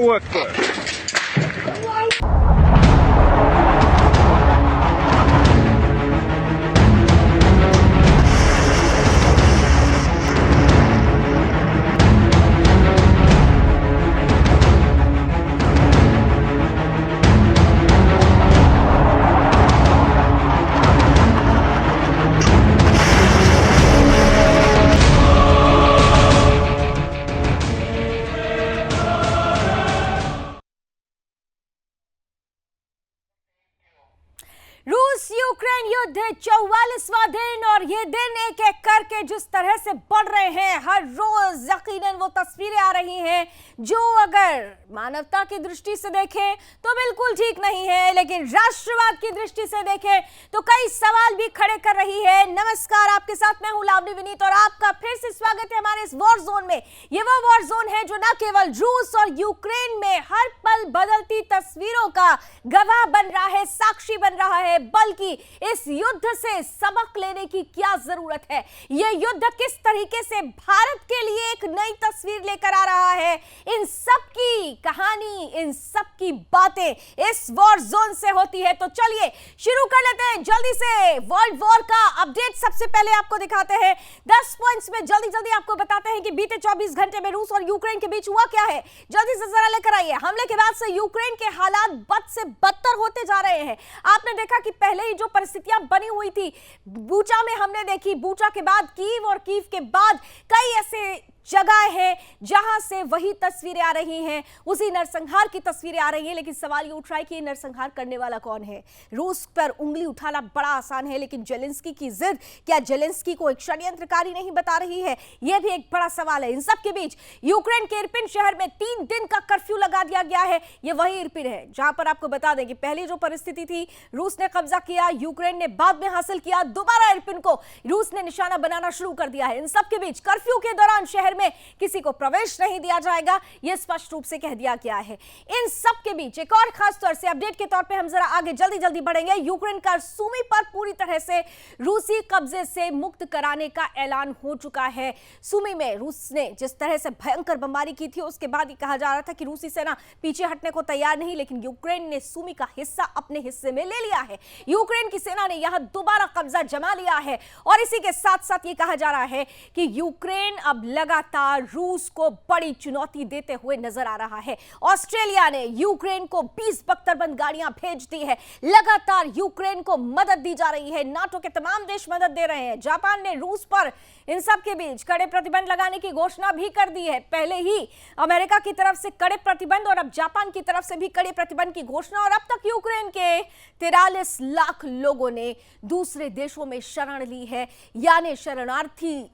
fireworks. रूस Ukraine युद्ध 44वां दिन और ये दिन एक एक करके जिस तरह से बढ़ रहे हैं हर रोज यकीनन वो तस्वीरें आ रही हैं जो अगर मानवता की दृष्टि से देखें तो बिल्कुल ठीक नहीं है, लेकिन राष्ट्रवाद की दृष्टि से देखें तो कई सवाल भी खड़े कर रही है। नमस्कार, आपके साथ मैं हूं लावनी विनीत और आपका फिर से स्वागत है हमारे इस वॉर जोन में। ये वो वॉर जोन है जो न केवल रूस और यूक्रेन में हर पल बदलती तस्वीरों का गवाह बन रहा है, साक्षी बन रहा है, बल्कि इस युद्ध से सबक लेने की क्या जरूरत है, यह युद्ध किस तरीके से भारत के लिए एक नई तस्वीर लेकर आ रहा है, इन सब की कहानी, इन सब की बातें इस वॉर जोन से होती है। तो चलिए शुरू कर लेते हैं जल्दी से वर्ल्ड वॉर का अपडेट। सबसे पहले आपको दिखाते हैं 10 पॉइंट्स में, जल्दी जल्दी आपको बताते हैं कि बीते 24 घंटे में रूस और यूक्रेन के बीच हुआ क्या है। जल्दी से जरा लेकर आइए। हमले के बाद से यूक्रेन के हालात बद से बदतर होते जा रहे हैं। आपने देखा कि पहले ही जो परिस्थितियां बनी हुई थी बूचा में हमने देखी, बूचा के बाद कीव और कीव के बाद कई ऐसे जगह है जहां से वही तस्वीरें आ रही हैं, उसी नरसंहार की तस्वीरें आ रही हैं। लेकिन सवाल ये उठ रहा है कि ये नरसंहार करने वाला कौन है। रूस पर उंगली उठाना बड़ा आसान है, लेकिन जेलेंस्की की जिद क्या जेलेंस्की को एक षड्यंत्रकारी नहीं बता रही है, यह भी एक बड़ा सवाल है। इन सब के बीच यूक्रेन के इरपिन शहर में 3 दिन का कर्फ्यू लगा दिया गया है। यह वही इरपिन है जहां पर आपको बता दें कि पहली जो परिस्थिति थी रूस ने कब्जा किया, यूक्रेन ने बाद में हासिल किया, दोबारा इरपिन को रूस ने निशाना बनाना शुरू कर दिया है। इन सब के बीच कर्फ्यू के दौरान शहर में किसी को प्रवेश नहीं दिया जाएगा, यह स्पष्ट रूप से कह दिया गया है। इन सब के बीच एक और खास तौर से अपडेट के तौर पे हम जरा आगे जल्दी जल्दी बढ़ेंगे। यूक्रेन का सूमी पर पूरी तरह से रूसी कब्जे से मुक्त कराने का ऐलान हो चुका है। सूमी में रूस ने जिस तरह से भयंकर बमबारी की थी उसके बाद ही कहा जा रहा था कि रूसी सेना पीछे हटने को तैयार नहीं, लेकिन यूक्रेन ने सूमी का हिस्सा अपने हिस्से में ले लिया है। यूक्रेन की सेना ने यहां दोबारा कब्जा जमा लिया है और इसी के साथ साथ यह कहा जा रहा है कि यूक्रेन अब लगातार रूस को बड़ी चुनौती देते हुए नजर आ रहा है। ऑस्ट्रेलिया ने यूक्रेन को 20 बख्तरबंद गाड़ियां भेज दी है। लगातार यूक्रेन को मदद दी जा रही है, नाटो के तमाम देश मदद दे रहे हैं। जापान ने रूस पर इन सब के बीच कड़े प्रतिबंध लगाने की घोषणा भी कर दी है। पहले ही अमेरिका की तरफ से कड़े प्रतिबंध और अब जापान की तरफ से भी कड़े प्रतिबंध की घोषणा। और अब तक यूक्रेन के 43 लाख लोगों ने दूसरे देशों में शरण ली है, यानी शरणार्थी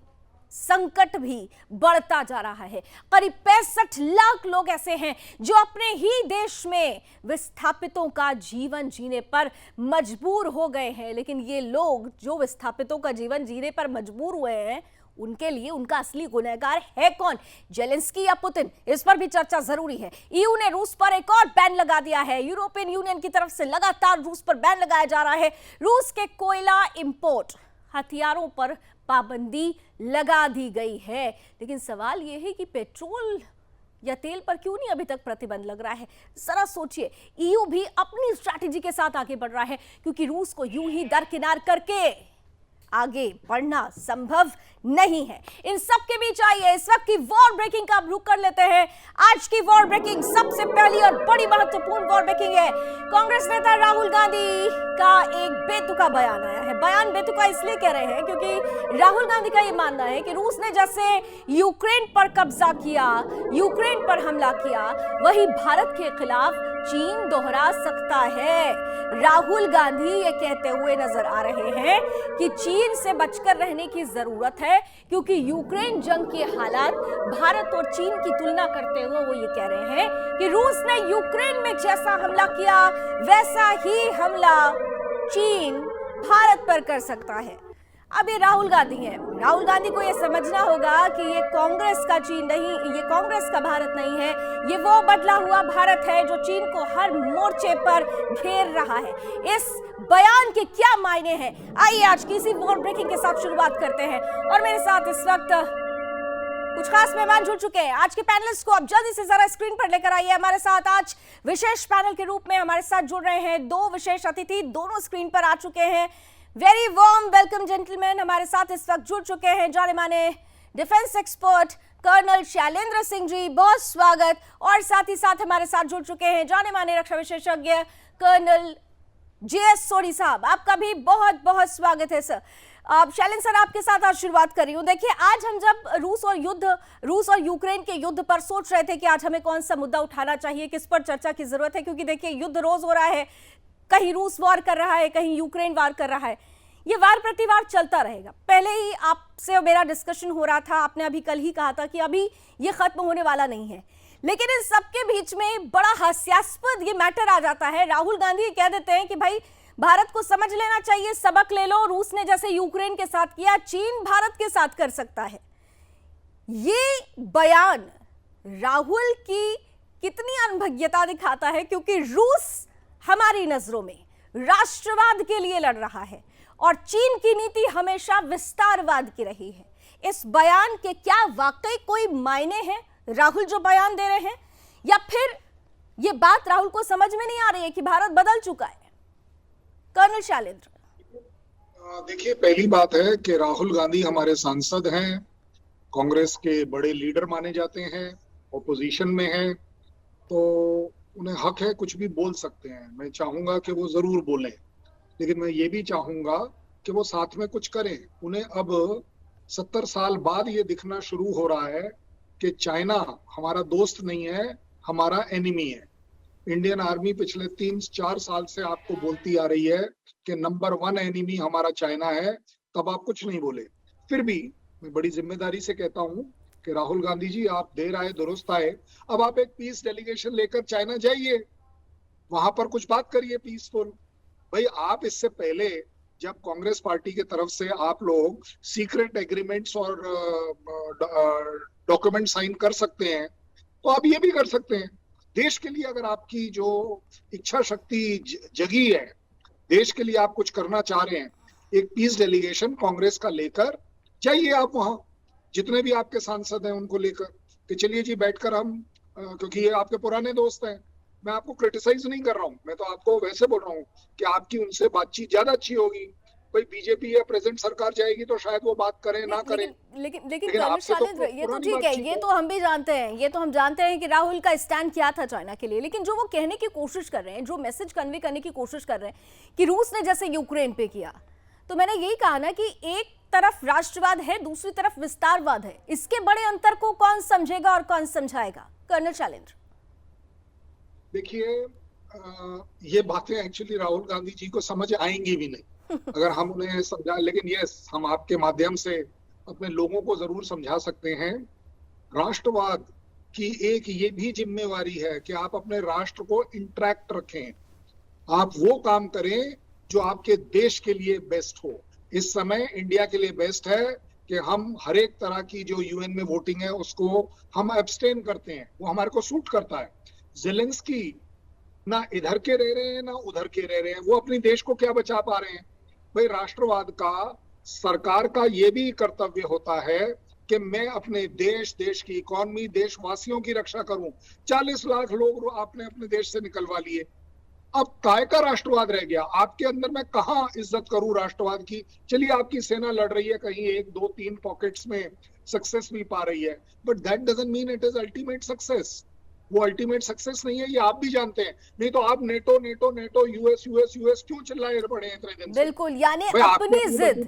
संकट भी बढ़ता जा रहा है। करीब 65 लाख लोग ऐसे हैं जो अपने ही देश में विस्थापितों का जीवन जीने पर मजबूर हो गए हैं। लेकिन ये लोग जो विस्थापितों का जीवन जीने पर मजबूर हुए हैं, उनके लिए उनका असली गुनहगार है कौन, जेलेंस्की या पुतिन? इस पर भी चर्चा जरूरी है। ईयू ने रूस पर एक और बैन लगा दिया है। यूरोपियन यूनियन की तरफ से लगातार रूस पर बैन लगाया जा रहा है। रूस के कोयला इंपोर्ट, हथियारों पर पाबंदी लगा दी गई है। लेकिन सवाल यह है कि पेट्रोल या तेल पर क्यों नहीं अभी तक प्रतिबंध लग रहा है? जरा सोचिए, ईयू भी अपनी स्ट्रैटेजी के साथ आगे बढ़ रहा है, क्योंकि रूस को यूं ही दरकिनार करके आगे बढ़ना संभव नहीं है। इन सब के बीच आइए इस वक्त की वॉर ब्रेकिंग का रुख कर लेते हैं। आज की वॉर ब्रेकिंग सबसे पहली और बड़ी महत्वपूर्ण वॉर ब्रेकिंग है। कांग्रेस नेता राहुल गांधी का एक बेतुका बयान आया है। बयान बेतुका इसलिए कह रहे हैं क्योंकि राहुल गांधी का यह मानना है कि रूस ने जैसे यूक्रेन पर कब्जा किया, यूक्रेन पर हमला किया, वही भारत के खिलाफ चीन दोहरा सकता है। राहुल गांधी ये कहते हुए नजर आ रहे हैं कि चीन से बचकर रहने की जरूरत है, क्योंकि यूक्रेन जंग के हालात भारत और चीन की तुलना करते हुए वो ये कह रहे हैं कि रूस ने यूक्रेन में जैसा हमला किया वैसा ही हमला चीन भारत पर कर सकता है। अब ये राहुल गांधी है, राहुल गांधी को ये समझना होगा कि ये कांग्रेस का चीन नहीं, ये कांग्रेस का भारत नहीं है, ये वो बदला हुआ भारत है जो चीन को हर मोर्चे पर घेर रहा है। इस बयान के क्या मायने हैं, आइए आज की इसी वॉर ब्रेकिंग के साथ शुरुआत करते हैं। और मेरे साथ इस वक्त कुछ खास मेहमान जुड़ चुके हैं। आज के पैनलिस्ट को अब जल्दी से जरा स्क्रीन पर लेकर आइए। हमारे साथ आज विशेष पैनल के रूप में हमारे साथ जुड़ रहे हैं दो विशेष अतिथि, दोनों स्क्रीन पर आ चुके हैं। Very warm welcome gentleman. हमारे साथ इस वक्त जुड़ चुके हैं जाने माने defence expert colonel Shailendra Singh ji, बहुत स्वागत। और साथ ही साथ हमारे साथ जुड़ चुके हैं जाने माने रक्षा विशेषज्ञ कर्नल JS सोनी साहब, आपका भी बहुत बहुत स्वागत है सर। शैलेंद्र सर, आपके साथ आज शुरुआत कर रही हूँ। देखिए, आज हम जब रूस और यूक्रेन के युद्ध पर सोच रहे थे कि आज हमें कौन सा मुद्दा उठाना चाहिए, किस पर चर्चा की जरूरत है, क्योंकि देखिए युद्ध रोज हो रहा है, कहीं रूस वार कर रहा है, कहीं यूक्रेन वार कर रहा है, ये वार प्रतिवार चलता रहेगा। पहले ही आपसे मेरा डिस्कशन हो रहा था, आपने अभी कल ही कहा था कि अभी ये खत्म होने वाला नहीं है, लेकिन इस सबके बीच में बड़ा हास्यास्पद ये मैटर आ जाता है। राहुल गांधी कह देते हैं कि भाई भारत को समझ लेना चाहिए, सबक ले लो, रूस ने जैसे यूक्रेन के साथ किया, चीन भारत के साथ कर सकता है। ये बयान राहुल की कितनी अनभिज्ञता दिखाता है, क्योंकि रूस हमारी नजरों में राष्ट्रवाद के लिए लड़ रहा है और चीन की नीति हमेशा विस्तारवाद की रही है। इस बयान के क्या वाकई कोई मायने हैं, राहुल जो बयान दे रहे हैं, या फिर यह बात राहुल को समझ में नहीं आ रही है कि भारत बदल चुका है? कर्नल शैलेंद्र, देखिए, पहली बात है कि राहुल गांधी हमारे सांसद हैं, कांग्रेस के बड़े लीडर माने जाते हैं, ओपोजिशन में हैं, तो उन्हें हक है, कुछ भी बोल सकते हैं। मैं चाहूंगा कि वो जरूर बोलें, लेकिन मैं ये भी चाहूंगा कि वो साथ में कुछ करें। उन्हें अब 70 साल बाद ये दिखना शुरू हो रहा है कि चाइना हमारा दोस्त नहीं है, हमारा एनिमी है। इंडियन आर्मी पिछले 3-4 साल से आपको बोलती आ रही है कि नंबर 1 एनिमी हमारा चाइना है, तब आप कुछ नहीं बोले। फिर भी मैं बड़ी जिम्मेदारी से कहता हूं कि राहुल गांधी जी, आप देर आए दुरुस्त आए। अब आप एक पीस डेलीगेशन लेकर चाइना जाइए, वहां पर कुछ बात करिए पीसफुल। भाई, आप इससे पहले जब कांग्रेस पार्टी की तरफ से आप लोग सीक्रेट एग्रीमेंट्स और डॉक्यूमेंट साइन कर सकते हैं, तो आप ये भी कर सकते हैं। देश के लिए अगर आपकी जो इच्छा शक्ति जगी है, देश के लिए आप कुछ करना चाह रहे हैं, एक पीस डेलीगेशन कांग्रेस का लेकर जाइए आप वहां, जितने भी आपके सांसद हैं उनको लेकर कि चलिए जी बैठकर हम, क्योंकि ये आपके पुराने दोस्त हैं, मैं आपको क्रिटिसाइज नहीं कर रहा हूं, मैं तो आपको वैसे बोल रहा हूं कि आपकी उनसे बातचीत ज्यादा अच्छी होगी। कोई बीजेपी या प्रेजेंट सरकार जाएगी तो शायद वो बात करें ना करें, लेकिन कर्नल शैलेंद्र, ये तो ठीक है, ये तो हम भी जानते हैं, ये तो हम जानते हैं कि राहुल का स्टैंड क्या था चाइना के लिए, लेकिन जो वो कहने की कोशिश कर रहे हैं, जो मैसेज कन्वे करने की कोशिश कर रहे हैं कि रूस ने जैसे यूक्रेन पे किया, तो मैंने यही कहा ना कि एक तरफ राष्ट्रवाद है, दूसरी तरफ विस्तारवाद है। इसके बड़े अंतर को कौन समझेगा और कौन समझाएगा? कर्नल शैलेंद्र, देखिए, ये बातें एक्चुअली राहुल गांधी जी को समझ आएंगी भी नहीं अगर हम उन्हें समझा, लेकिन यस, हम आपके माध्यम से अपने लोगों को जरूर समझा सकते हैं। राष्ट्रवाद की एक ये भी जिम्मेवारी है कि आप अपने राष्ट्र को इंटैक्ट रखें, आप वो काम करें जो आपके देश के लिए बेस्ट हो। इस समय इंडिया के लिए बेस्ट है कि हम हर एक तरह की जो यूएन में वोटिंग है उसको हम एब्सटेन करते हैं, वो हमारे को सूट करता है। ज़ेलेंस्की ना इधर के रह रहे हैं ना उधर के रह रहे हैं, वो अपने देश को क्या बचा पा रहे हैं? भाई, राष्ट्रवाद का, सरकार का ये भी कर्तव्य होता है कि मैं अपने देश की इकोनॉमी, देशवासियों की रक्षा करूं। 40 लाख लोग आपने अपने देश से निकलवा लिए, अब काय का राष्ट्रवाद रह गया आपके अंदर? मैं कहाँ इज्जत करूं राष्ट्रवाद की? चलिए, आपकी सेना लड़ रही है, कहीं 1, 2, 3 पॉकेट्स में सक्सेस भी पा रही है, but that doesn't mean it is ultimate success. वो अल्टीमेट सक्सेस नहीं है, ये आप भी जानते हैं। नहीं तो आप NATO NATO NATO, US US US क्यों चिल्लाए पड़े हैं इतने दिन से? बिल्कुल, यानी अपनी जिद,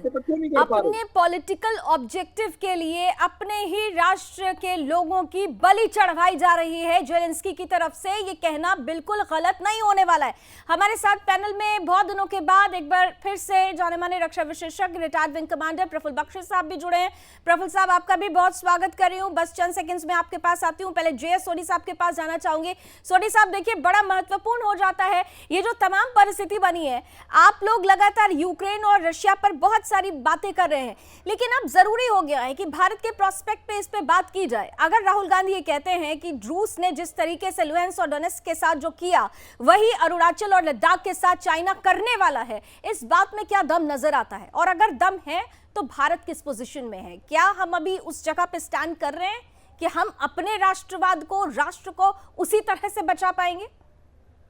अपने पॉलिटिकल ऑब्जेक्टिव के लिए अपने ही राष्ट्र के लोगों की बलि चढ़वाई जा रही है ज़ेलेंस्की की तरफ से। ये कहना बिल्कुल गलत नहीं होने वाला है। हमारे साथ पैनल में बहुत दिनों के बाद एक बार फिर से जाने माने रक्षा विशेषज्ञ, retired wing commander Prafulla Bakshi साहब भी जुड़े हैं। प्रफुल्ल साहब, आपका भी बहुत स्वागत कर रही हूँ। बस चंद सेकंड्स में आपके पास आती हूँ। पहले JS सोनी साहब के पास जाना चाहूंगी। सोनी साहब, देखिए, बड़ा महत्वपूर्ण हो जाता है ये जो तमाम परिस्थिति बनी है। आप लोग लगातार यूक्रेन और रशिया पर बहुत सारी बातें कर रहे हैं, लेकिन अब जरूरी हो गया है कि भारत के प्रोस्पेक्ट पे इस पे बात की जाए। अगर राहुल गांधी ये कहते हैं कि रूस ने जिस तरीके से लुहांस्क और डोनेट्स्क के साथ जो किया, वही अरुणाचल और लद्दाख के साथ चाइना करने वाला है, इस बात में क्या दम नजर आता है? और अगर दम है तो भारत किस पोजीशन में है? क्या हम अभी उस जगह पे स्टैंड कर रहे हैं कि हम अपने राष्ट्रवाद को, राष्ट्र को उसी तरह से बचा पाएंगे?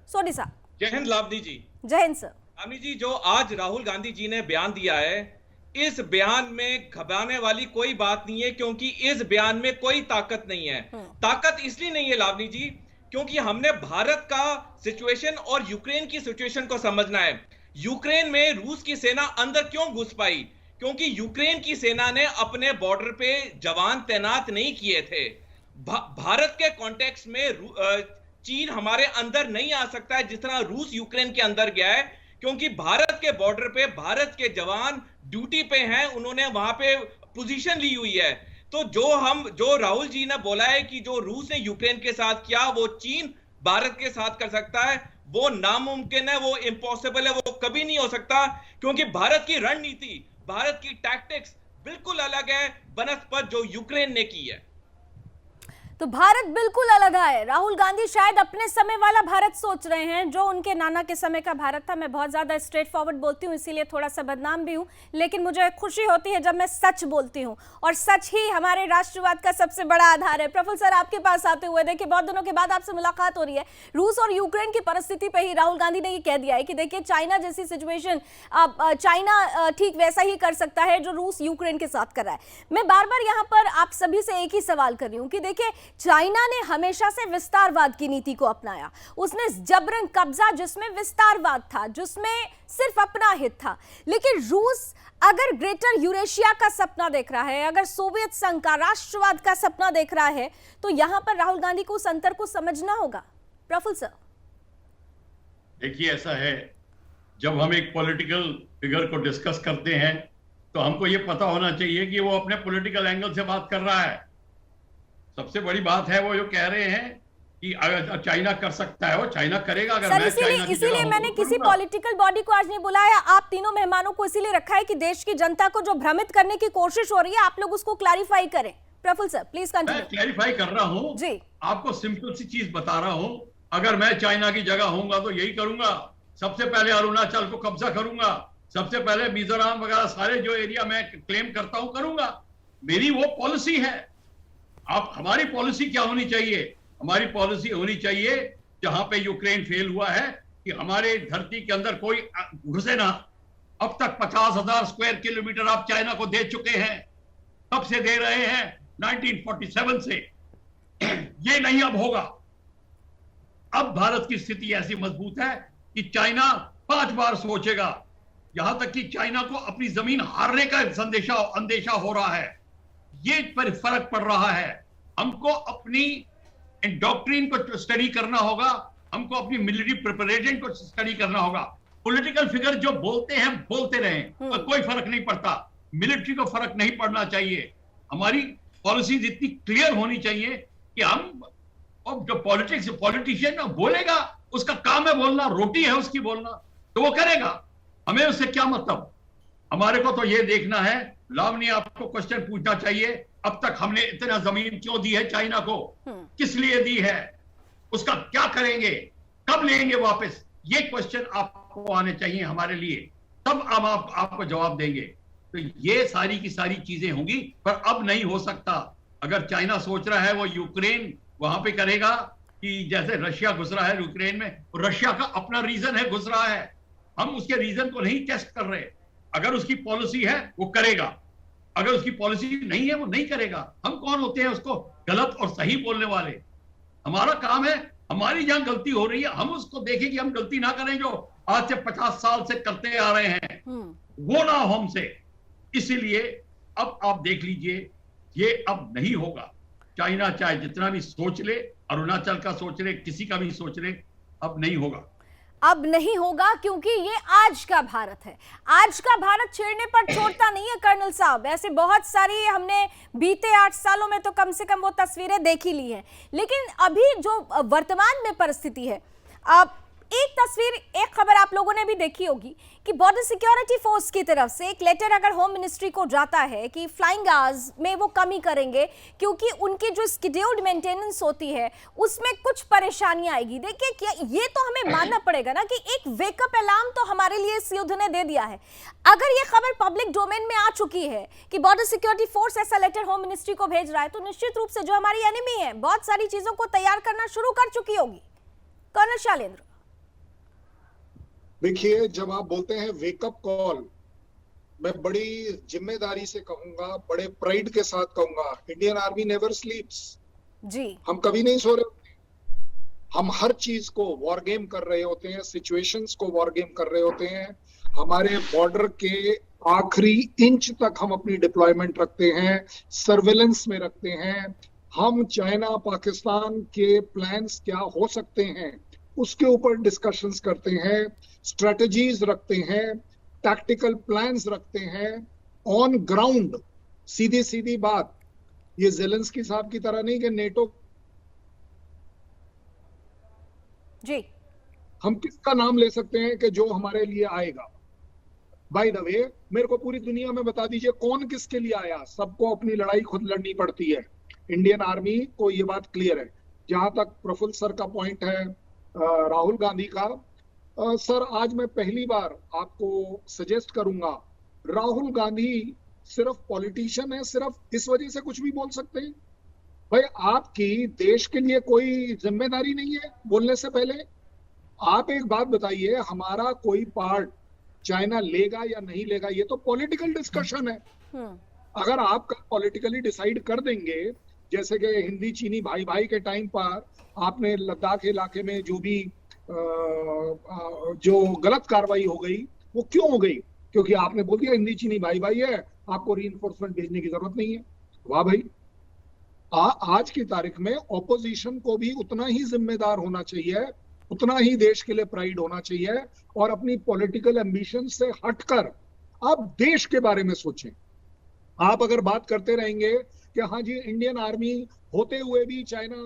सोनी साहब। जय हिंद लावनी जी। जय हिंद सर। लावनी जी, जो आज राहुल गांधी जी ने बयान दिया है, इस बयान में घबराने वाली कोई बात नहीं है, क्योंकि इस बयान में कोई ताकत नहीं है। ताकत इसलिए नहीं है लावनी जी, क्योंकि हमने भारत का सिचुएशन और यूक्रेन की सिचुएशन को समझना है। यूक्रेन में रूस की सेना अंदर क्यों घुस पाई? क्योंकि यूक्रेन की सेना ने अपने बॉर्डर पे जवान तैनात नहीं किए थे। भारत के कॉन्टेक्स्ट में चीन हमारे अंदर नहीं आ सकता है जिस तरह रूस यूक्रेन के अंदर गया है, क्योंकि भारत के बॉर्डर पे भारत के जवान ड्यूटी पे हैं, उन्होंने वहां पे पोजीशन ली हुई है। तो जो राहुल जी ने बोला है कि जो रूस ने यूक्रेन के साथ किया वो चीन भारत के साथ कर सकता है, वो नामुमकिन है, वो इम्पॉसिबल है, वो कभी नहीं हो सकता, क्योंकि भारत की रणनीति, भारत की टैक्टिक्स बिल्कुल अलग है बनस्पत जो यूक्रेन ने की है। तो भारत बिल्कुल अलग है। राहुल गांधी शायद अपने समय वाला भारत सोच रहे हैं जो उनके नाना के समय का भारत था। मैं बहुत ज्यादा स्ट्रेट फॉरवर्ड बोलती हूँ, इसीलिए थोड़ा सा बदनाम भी हूँ, लेकिन मुझे खुशी होती है जब मैं सच बोलती हूँ, और सच ही हमारे राष्ट्रवाद का सबसे बड़ा आधार है। प्रफुल्ल सर, आपके पास आते हुए देखिए, बहुत दिनों के बाद आपसे मुलाकात हो रही है। रूस और यूक्रेन की परिस्थिति पर ही राहुल गांधी ने ये कह दिया है कि देखिए, चाइना जैसी सिचुएशन, चाइना ठीक वैसा ही कर सकता है जो रूस यूक्रेन के साथ कर रहा है। मैं बार बार यहाँ पर आप सभी से एक ही सवाल कर रही हूँ कि देखिए, चाइना ने हमेशा से विस्तारवाद की नीति को अपनाया। उसने जबरन कब्जा, जिसमें विस्तारवाद था, जिसमें सिर्फ अपना हित था। लेकिन रूस अगर ग्रेटर यूरेशिया का सपना देख रहा है, अगर सोवियत संघ का राष्ट्रवाद का सपना देख रहा है, तो यहां पर राहुल गांधी को उस अंतर को समझना होगा। प्रफुल्ल सर। देखिए, ऐसा है, जब हम एक पॉलिटिकल फिगर को डिस्कस करते हैं तो हमको ये पता होना चाहिए कि वो अपने पॉलिटिकल एंगल से बात कर रहा है। सबसे बड़ी बात है वो जो कह रहे हैं कि अगर चाइना कर सकता है, वो चाइना करेगा। अगर सर, इसीलिए मैंने किसी पॉलिटिकल बॉडी को आज नहीं बुलाया, आप तीनों मेहमानों को इसीलिए रखा है कि देश की जनता को जो भ्रमित करने की कोशिश हो रही है, आप लोग उसको क्लैरिफाई करें। Prafulla sir, please continue. मैं क्लैरिफाई कर रहा हूं जी, आपको सिंपल सी चीज बता रहा हूं। अगर मैं चाइना की जगह होऊंगा तो यही करूंगा। सबसे पहले अरुणाचल को कब्जा करूंगा, सबसे पहले मिजोरम वगैरह सारे जो एरिया मैं क्लेम करता हूं करूंगा। मेरी वो पॉलिसी है। आप, हमारी पॉलिसी क्या होनी चाहिए? हमारी पॉलिसी होनी चाहिए, जहां पे यूक्रेन फेल हुआ है, कि हमारे धरती के अंदर कोई घुसे ना। अब तक 50,000 स्क्वायर किलोमीटर आप चाइना को दे चुके हैं। कब से दे रहे हैं? 1947 से। ये नहीं अब होगा। अब भारत की स्थिति ऐसी मजबूत है कि चाइना 5 बार सोचेगा। यहां तक कि चाइना को अपनी जमीन हारने का अंदेशा हो रहा है। ये पर फर्क पड़ रहा है। हमको अपनी डॉक्ट्रिन को स्टडी करना होगा, हमको अपनी मिलिट्री प्रिपरेशन को स्टडी करना होगा। पॉलिटिकल फिगर जो बोलते हैं बोलते रहें, पर कोई फर्क नहीं पड़ता। मिलिट्री को फर्क नहीं पड़ना चाहिए। हमारी पॉलिसीज इतनी क्लियर होनी चाहिए कि हम, और जो पॉलिटिशियन बोलेगा, उसका काम है बोलना, रोटी है उसकी बोलना, तो वो करेगा। हमें उससे क्या मतलब? हमारे को तो ये देखना है। लावनी, आपको क्वेश्चन पूछना चाहिए, अब तक हमने इतना जमीन क्यों दी है चाइना को? किस लिए दी है? उसका क्या करेंगे? कब लेंगे वापस? ये क्वेश्चन आपको आने चाहिए हमारे लिए, तब हम आपको जवाब देंगे। तो ये सारी की सारी चीजें होंगी, पर अब नहीं हो सकता। अगर चाइना सोच रहा है वो यूक्रेन वहां पे करेगा, कि जैसे रशिया घुस रहा है यूक्रेन में, रशिया का अपना रीजन है, घुस रहा है। हम उसके रीजन को नहीं टेस्ट कर रहे। अगर उसकी पॉलिसी है वो करेगा, अगर उसकी पॉलिसी नहीं है वो नहीं करेगा। हम कौन होते हैं उसको गलत और सही बोलने वाले? हमारा काम है, हमारी जहां गलती हो रही है हम उसको देखें कि हम गलती ना करें, जो आज से 50 साल से करते आ रहे हैं, वो ना हो हमसे। इसीलिए अब आप देख लीजिए, ये अब नहीं होगा। चाइना चाहे जितना भी सोच ले, अरुणाचल का सोच ले, किसी का भी सोच ले, अब नहीं होगा। अब नहीं होगा, क्योंकि ये आज का भारत है। आज का भारत छेड़ने पर छोड़ता नहीं है कर्नल साहब। ऐसे बहुत सारी हमने बीते 8 सालों में तो कम से कम वो तस्वीरें देख ही ली हैं। लेकिन अभी जो वर्तमान में परिस्थिति है, अब एक तस्वीर, एक खबर आप लोगों ने भी देखी होगी कि बॉर्डर सिक्योरिटी फोर्स की तरफ से एक लेटर अगर होम मिनिस्ट्री को जाता है कि फ्लाइंग आवर्स में वो कमी करेंगे क्योंकि उनकी जो स्केड्यूल्ड मेंटेनेंस होती है उसमें कुछ परेशानियां आएगी। देखिए क्या ये तो हमें मानना पड़ेगा ना कि एक वेकअप अलार्म तो हमारे लिए इस युद्ध ने दे दिया है। अगर ये खबर पब्लिक डोमेन में आ चुकी है कि बॉर्डर सिक्योरिटी फोर्स ऐसा लेटर होम मिनिस्ट्री को भेज रहा है, तो निश्चित रूप से जो हमारी एनिमी है बहुत सारी चीजों को तैयार करना शुरू कर चुकी होगी। कर्नल शैलेंद्र, देखिए, जब आप बोलते हैं वेकअप कॉल, मैं बड़ी जिम्मेदारी से कहूंगा, बड़े प्राइड के साथ कहूंगा, इंडियन आर्मी नेवर स्लीप्स जी। हम कभी नहीं सो रहे होते। हम हर चीज को वॉर गेम कर रहे होते हैं, सिचुएशंस को वॉर गेम कर रहे होते हैं। हमारे बॉर्डर के आखिरी इंच तक हम अपनी डिप्लॉयमेंट रखते हैं, सर्वेलेंस में रखते हैं। हम चाइना पाकिस्तान के प्लान्स क्या हो सकते हैं उसके ऊपर डिस्कशंस करते हैं, स्ट्रेटजीज रखते हैं, टैक्टिकल प्लान्स रखते हैं ऑन ग्राउंड। सीधी सीधी बात, ये ज़ेलेंस्की साहब की तरह नहीं कि नेटो जी, हम किसका नाम ले सकते हैं कि जो हमारे लिए आएगा। बाय द वे, मेरे को पूरी दुनिया में बता दीजिए कौन किसके लिए आया। सबको अपनी लड़ाई खुद लड़नी पड़ती है। इंडियन आर्मी को ये बात क्लियर है। जहां तक प्रफुल्ल सर का पॉइंट है, राहुल गांधी का, सर आज मैं पहली बार आपको सजेस्ट करूंगा, राहुल गांधी सिर्फ पॉलिटिशियन है, सिर्फ इस वजह से कुछ भी बोल सकते हैं। भाई, आपकी देश के लिए कोई जिम्मेदारी नहीं है बोलने से पहले? आप एक बात बताइए, हमारा कोई पार्ट चाइना लेगा या नहीं लेगा, ये तो पॉलिटिकल डिस्कशन है। अगर आप पॉलिटिकली डिसाइड कर देंगे, जैसे कि हिंदी चीनी भाई भाई के टाइम पर आपने लद्दाख इलाके में जो भी जो गलत कार्रवाई हो गई, वो क्यों हो गई? क्योंकि आपने बोल दिया हिंदी चीनी भाई भाई है, आपको रीइंफोर्समेंट भेजने की जरूरत नहीं है। वाह भाई, आज की तारीख में ऑपोजिशन को भी उतना ही जिम्मेदार होना चाहिए, उतना ही देश के लिए प्राइड होना चाहिए, और अपनी पॉलिटिकल एम्बिशन से हटकर आप देश के बारे में सोचें। आप अगर बात करते रहेंगे कि हाँ जी इंडियन आर्मी होते हुए भी चाइना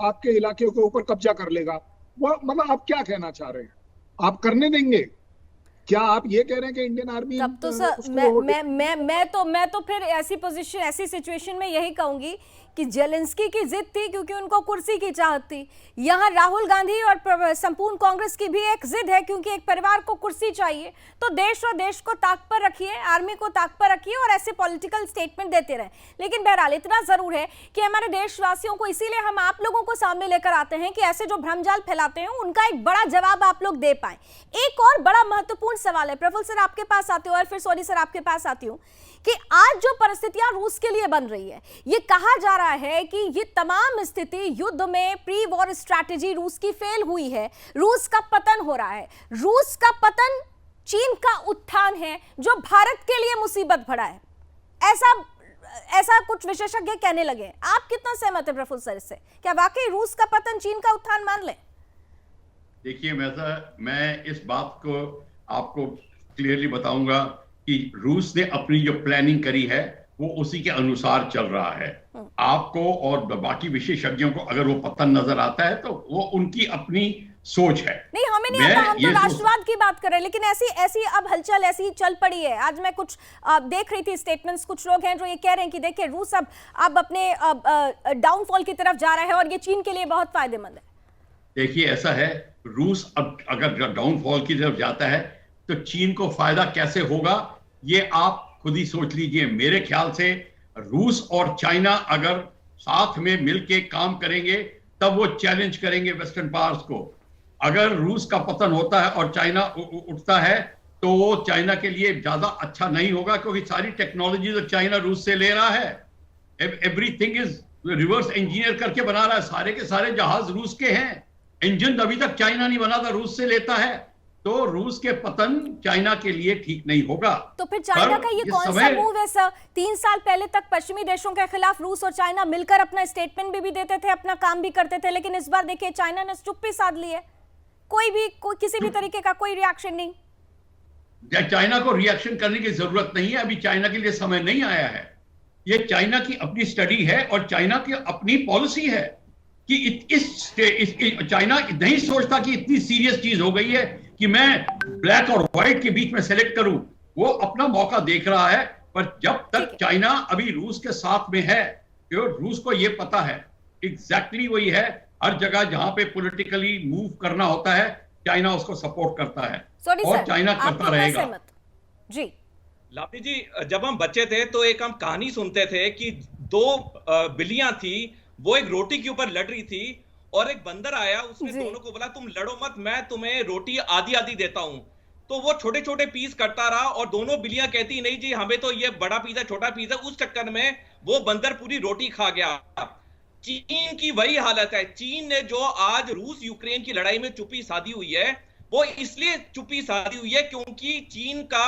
आपके इलाके के ऊपर कब्जा कर लेगा, वो मतलब आप क्या कहना चाह रहे हैं? आप करने देंगे? क्या आप ये कह रहे हैं कि इंडियन आर्मी? तब तो सर मैं तो फिर ऐसी पोजीशन, ऐसी सिचुएशन में यही कहूंगी कि जेलेंस्की की जिद थी क्योंकि उनको कुर्सी की चाहत थी। यहाँ राहुल गांधी और संपूर्ण कांग्रेस की भी एक जिद है क्योंकि एक परिवार को कुर्सी चाहिए। तो देश और देश को ताक पर रखिए, आर्मी को ताक पर रखिए और ऐसे पॉलिटिकल स्टेटमेंट देते रहे। लेकिन बहरहाल इतना जरूर है कि हमारे देशवासियों को, इसीलिए हम आप लोगों को सामने लेकर आते हैं कि ऐसे जो भ्रमजाल फैलाते हैं उनका एक बड़ा जवाब आप लोग दे पाए। एक और बड़ा महत्वपूर्ण सवाल है, प्रफुल्ल सर आपके पास आते हो और फिर सोनी सर आपके पास आती हूँ, कि आज जो परिस्थितियां रूस के लिए बन रही है, ये कहा जा रहा है कि ये तमाम स्थिति युद्ध में प्री वॉर स्ट्रैटेजी रूस की फेल हुई है, रूस का पतन हो रहा है। रूस का पतन चीन का उत्थान है जो भारत के लिए मुसीबत भरा है, ऐसा कुछ विशेषज्ञ कहने लगे। आप कितना सहमत है प्रफुल्ल सर इससे? क्या वाकई रूस का पतन चीन का उत्थान मान ले? देखिए, मैं इस बात को आपको क्लियरली बताऊंगा कि रूस ने अपनी जो प्लानिंग करी है वो उसी के अनुसार चल रहा है। आपको और बाकी विशेषज्ञों को अगर वो पतन नजर आता है तो वो उनकी अपनी सोच है। नहीं, हमें नहीं आता, हम तो राष्ट्रवाद की बात कर रहे हैं। लेकिन ऐसी अब हलचल ऐसी चल पड़ी है। आज मैं कुछ देख रही थी स्टेटमेंट्स, कुछ लोग हैं जो ये कह रहे हैं कि देखिए रूस अब अपने डाउनफॉल की तरफ जा रहा है और ये चीन के लिए बहुत फायदेमंद है। देखिए, ऐसा है, रूस अब अगर डाउनफॉल की तरफ जाता है तो चीन को फायदा कैसे होगा ये आप खुद ही सोच लीजिए। मेरे ख्याल से रूस और चाइना अगर साथ में मिलके काम करेंगे तब वो चैलेंज करेंगे वेस्टर्न पावर्स को। अगर रूस का पतन होता है और चाइना उठता है तो वो चाइना के लिए ज्यादा अच्छा नहीं होगा, क्योंकि सारी टेक्नोलॉजी तो चाइना रूस से ले रहा है। एवरीथिंग इज रिवर्स इंजीनियर करके बना रहा है। सारे के सारे जहाज रूस के हैं। इंजन अभी तक चाइना नहीं बना था, रूस से लेता है। तो रूस के पतन चाइना के लिए ठीक नहीं होगा। तो फिर चाइना का ये कौन सा मूव है सर? 3 साल पहले तक पश्चिमी देशों के खिलाफ रूस और चाइना मिलकर अपना स्टेटमेंट भी देते थे, अपना काम भी करते थे, लेकिन इस बार देखिए चाइना ने चुप्पी साध ली है। कोई किसी भी तरीके का कोई रिएक्शन नहीं। चाइना को रिएक्शन करने की जरूरत नहीं है, अभी चाइना के लिए समय नहीं आया है। ये चाइना की अपनी स्टडी है और चाइना की अपनी पॉलिसी है कि चाइना नहीं सोचता कि इतनी सीरियस चीज हो गई है कि मैं ब्लैक और व्हाइट के बीच में सेलेक्ट करूं। वो अपना मौका देख रहा है, पर जब तक चाइना अभी रूस के साथ में है, तो रूस को ये पता है एग्जैक्टली वही है, हर जगह जहां पे पॉलिटिकली मूव करना होता है चाइना उसको सपोर्ट करता है और चाइना करता रहेगा। जी लावनी जी, जब हम बच्चे थे तो एक हम कहानी सुनते थे कि दो बिल्लियां थी, वो एक रोटी के ऊपर लड़ रही थी और एक बंदर आया, उसने दोनों को बोला तुम लड़ो मत, मैं तुम्हें रोटी आधी आधी देता हूं। तो वो छोटे छोटे पीस करता रहा और दोनों बिल्लियां कहती नहीं जी हमें तो ये बड़ा पीस है छोटा पीस है, उस चक्कर में वो बंदर पूरी रोटी खा गया। चीन की वही हालत है। चीन ने जो आज रूस यूक्रेन की लड़ाई में चुप्पी साधी हुई है, वो इसलिए चुप्पी साधी हुई है क्योंकि चीन का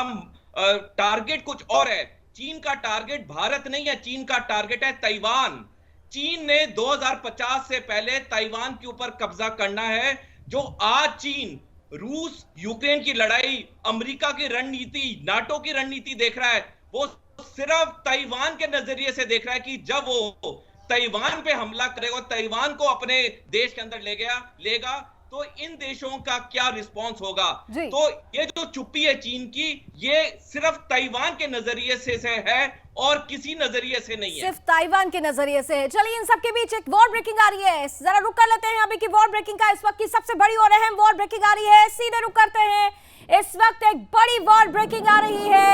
टारगेट कुछ और है। चीन का टारगेट भारत नहीं है, चीन का टारगेट है ताइवान। चीन ने 2050 से पहले ताइवान के ऊपर कब्जा करना है। जो आज चीन रूस यूक्रेन की लड़ाई, अमेरिका की रणनीति, नाटो की रणनीति देख रहा है, वो सिर्फ ताइवान के नजरिए से देख रहा है कि जब वो ताइवान पे हमला करेगा, ताइवान को अपने देश के अंदर लेगा तो इन देशों का क्या रिस्पांस होगा। तो ये जो चुप्पी है चीन की, ये सिर्फ ताइवान के नजरिए से है और किसी नजरिए से नहीं है, सिर्फ ताइवान के नजरिए से है। चलिए, इन सबके बीच एक वॉर ब्रेकिंग आ रही है, जरा रुक कर लेते हैं अभी की वॉर ब्रेकिंग का। इस वक्त की सबसे बड़ी और अहम वॉर ब्रेकिंग आ रही है, सीधे रुक करते हैं। इस वक्त एक बड़ी वॉर ब्रेकिंग आ रही है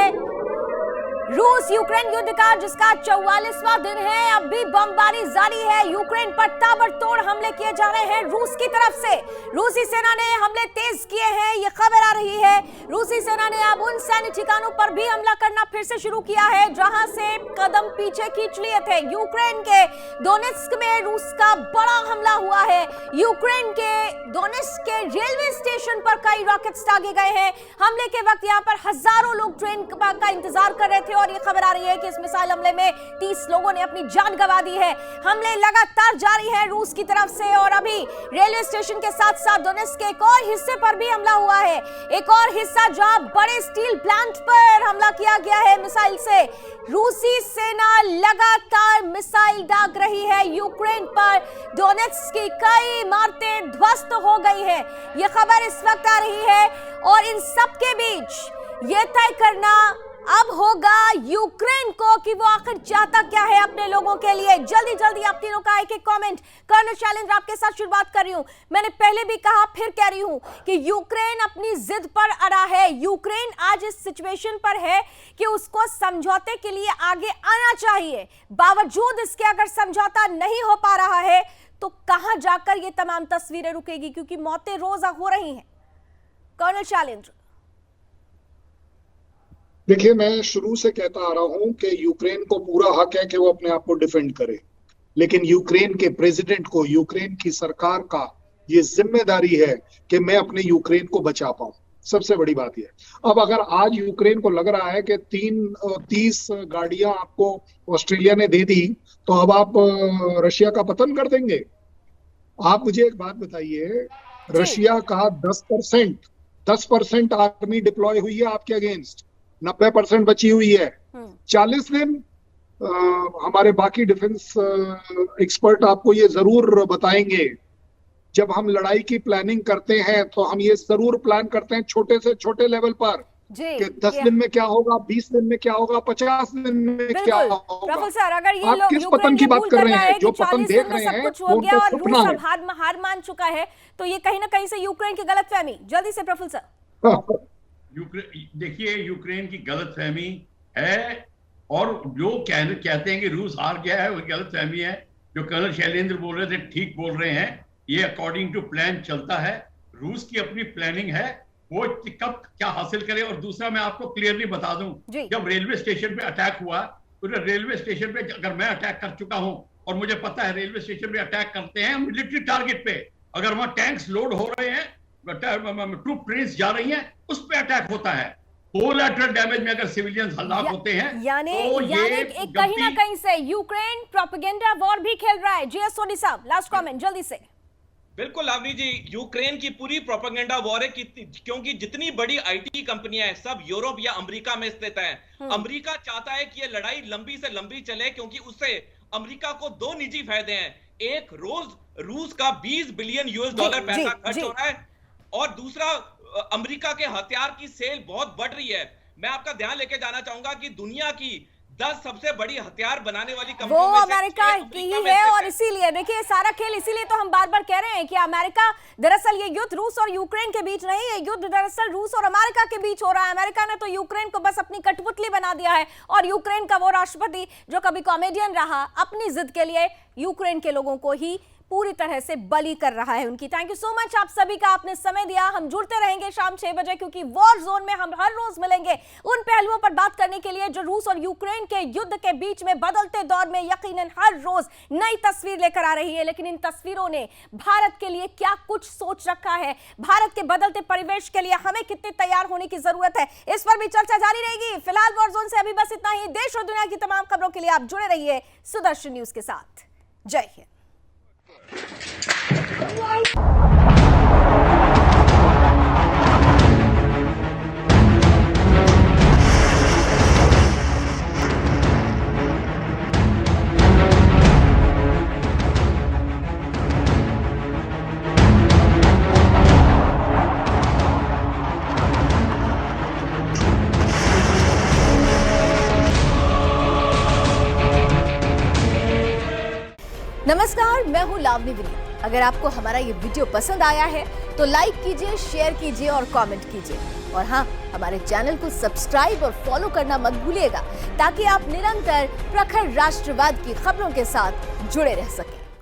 रूस यूक्रेन युद्ध का, जिसका 44वां दिन है। अब भी बमबारी जारी है, यूक्रेन पर ताबड़तोड़ हमले किए जा रहे हैं रूस की तरफ से। रूसी सेना ने हमले तेज किए हैं, ये खबर आ रही है। रूसी सेना ने अब उन सैन्य ठिकानों पर भी हमला करना फिर से शुरू किया है जहां से कदम पीछे खींच लिए थे। यूक्रेन के डोनेट्स्क में रूस का बड़ा हमला हुआ है। यूक्रेन के डोनेट्स्क के रेलवे स्टेशन पर कई रॉकेट्स दागे गए हैं। हमले के वक्त यहां पर हजारों लोग ट्रेन का इंतजार कर रहे थे और ये खबर आ रही है कि इस मिसाइल हमले में 30 लोगों ने अपनी जान गंवा दी है। हमले लगातार जारी है रूस की तरफ से और अभी रेलवे स्टेशन के साथ साथ डोनेट्स्क के एक और हिस्से पर भी हमला हुआ है। एक और हिस्सा जहां बड़े स्टील प्लांट पर हमला किया गया है मिसाइल से। रूसी सेना लगातार मिसाइल दाग रही है यूक्रेन पर। डोनेट्स्क की कई इमारतें ध्वस्त हो गई है, यह खबर इस वक्त आ रही है। और इन सबके बीच यह तय करना अब होगा यूक्रेन को कि वो आखिर चाहता क्या है अपने लोगों के लिए। जल्दी जल्दी आप तीनों का एक एक कमेंट। कर्नल शैलेंद्र, आपके साथ शुरुआत कर रही हूं। मैंने पहले भी कहा, फिर कह रही हूं कि यूक्रेन अपनी जिद पर अड़ा है। यूक्रेन आज इस सिचुएशन पर है कि उसको समझौते के लिए आगे आना चाहिए। बावजूद इसके अगर समझौता नहीं हो पा रहा है तो कहां जाकर ये तमाम तस्वीरें रुकेगी, क्योंकि मौतें रोज हो रही हैं। कर्नल शैलेंद्र, देखिए, मैं शुरू से कहता आ रहा हूं कि यूक्रेन को पूरा हक है कि वो अपने आप को डिफेंड करे, लेकिन यूक्रेन के प्रेसिडेंट को, यूक्रेन की सरकार का ये जिम्मेदारी है कि मैं अपने यूक्रेन को बचा पाऊं। सबसे बड़ी बात यह, अब अगर आज यूक्रेन को लग रहा है कि 30 गाड़ियां आपको ऑस्ट्रेलिया ने दे दी तो अब आप रशिया का पतन कर देंगे। आप मुझे एक बात बताइए, रशिया का 10% आर्मी डिप्लॉय हुई है आपके अगेंस्ट, 90% बची हुई है। 40 दिन हमारे बाकी डिफेंस एक्सपर्ट आपको ये जरूर बताएंगे। जब हम लड़ाई की प्लानिंग करते हैं तो हम ये जरूर प्लान करते हैं छोटे से छोटे लेवल पर कि 10 दिन में क्या होगा, 20 दिन में क्या होगा, 50 दिन में क्या होगा। प्रोफेसर, अगर ये आप किस पतन की बात कर रहे हैं? जो पतन देख रहे हैं वो उनको सपना है। हार मान चुका है, तो ये कहीं ना कहीं से यूक्रेन की गलतफहमी। जल्दी से प्रोफेसर। देखिए, यूक्रेन की गलतफहमी है और जो कहते हैं कि रूस हार गया है वो गलतफहमी है। जो कर्नल शैलेंद्र बोल रहे थे ठीक बोल रहे हैं, ये अकॉर्डिंग टू प्लान चलता है। रूस की अपनी प्लानिंग है, वो कब क्या हासिल करे। और दूसरा मैं आपको क्लियरली बता दूं, जब रेलवे स्टेशन पे अटैक हुआ तो रेलवे स्टेशन पे अगर मैं अटैक कर चुका हूं और मुझे पता है रेलवे स्टेशन पे अटैक करते हैं मिलिट्री टारगेट पे, अगर वहां टैंक्स लोड हो रहे हैं, ट्रूप ट्रेन्स जा रही हैं, उस पे अटैक होता है। कोलैटरल डैमेज में अगर सिविलियंस हलाक होते हैं यानी तो ये कहीं ना कहीं से यूक्रेन प्रोपेगेंडा वॉर भी खेल रहा है। जीएस सोनी साहब, लास्ट कमेंट जल्दी से। बिल्कुल लावनी जी, यूक्रेन की पूरी प्रोपेगेंडा वॉर है क्योंकि जितनी बड़ी आईटी कंपनियां हैं सब यूरोप या अमेरिका में स्थित हैं। अमेरिका चाहता है कि ये लड़ाई लंबी से लंबी चले क्योंकि उससे अमेरिका को दो निजी फायदे हैं। एक, रोज रूस का 20 बिलियन यूएस डॉलर पैसा खर्च हो रहा है, और दूसरा अमेरिका के हथियार की सेल बहुत बढ़ रही है। मैं आपका ध्यान लेके जाना चाहूंगा कि दुनिया की 10 सबसे बड़ी हथियार बनाने वाली कंपनियों वो में अमेरिका की ही है, और इसीलिए देखिए सारा खेल, इसीलिए तो हम बार बार कह रहे हैं कि अमेरिका, दरअसल ये युद्ध रूस और यूक्रेन के बीच नहीं, ये युद्ध दरअसल रूस और अमेरिका के बीच हो रहा है। अमेरिका ने तो यूक्रेन को बस अपनी कठपुतली बना दिया है, और यूक्रेन का वो राष्ट्रपति जो कभी कॉमेडियन रहा, अपनी जिद के लिए यूक्रेन के लोगों को ही पूरी तरह से बली कर रहा है उनकी। थैंक यू सो मच आप सभी का, आपने समय दिया। हम जुड़ते रहेंगे शाम 6 बजे, क्योंकि वॉर जोन में हम हर रोज मिलेंगे उन पहलुओं पर बात करने के लिए जो रूस और यूक्रेन के युद्ध के बीच में बदलते दौर में यकीनन हर रोज नई तस्वीर लेकर आ रही है। लेकिन इन तस्वीरों ने भारत के लिए क्या कुछ सोच रखा है, भारत के बदलते परिवेश के लिए हमें कितने तैयार होने की जरूरत है, इस पर भी चर्चा जारी रहेगी। फिलहाल वॉर जोन से अभी बस इतना ही। देश और दुनिया की तमाम खबरों के लिए आप जुड़े रहिए सुदर्शन न्यूज के साथ। जय हिंद। नमस्कार, मैं हूं लावनी विनीत। अगर आपको हमारा ये वीडियो पसंद आया है तो लाइक कीजिए, शेयर कीजिए और कमेंट कीजिए, और हाँ, हमारे चैनल को सब्सक्राइब और फॉलो करना मत भूलिएगा, ताकि आप निरंतर प्रखर राष्ट्रवाद की खबरों के साथ जुड़े रह सकें।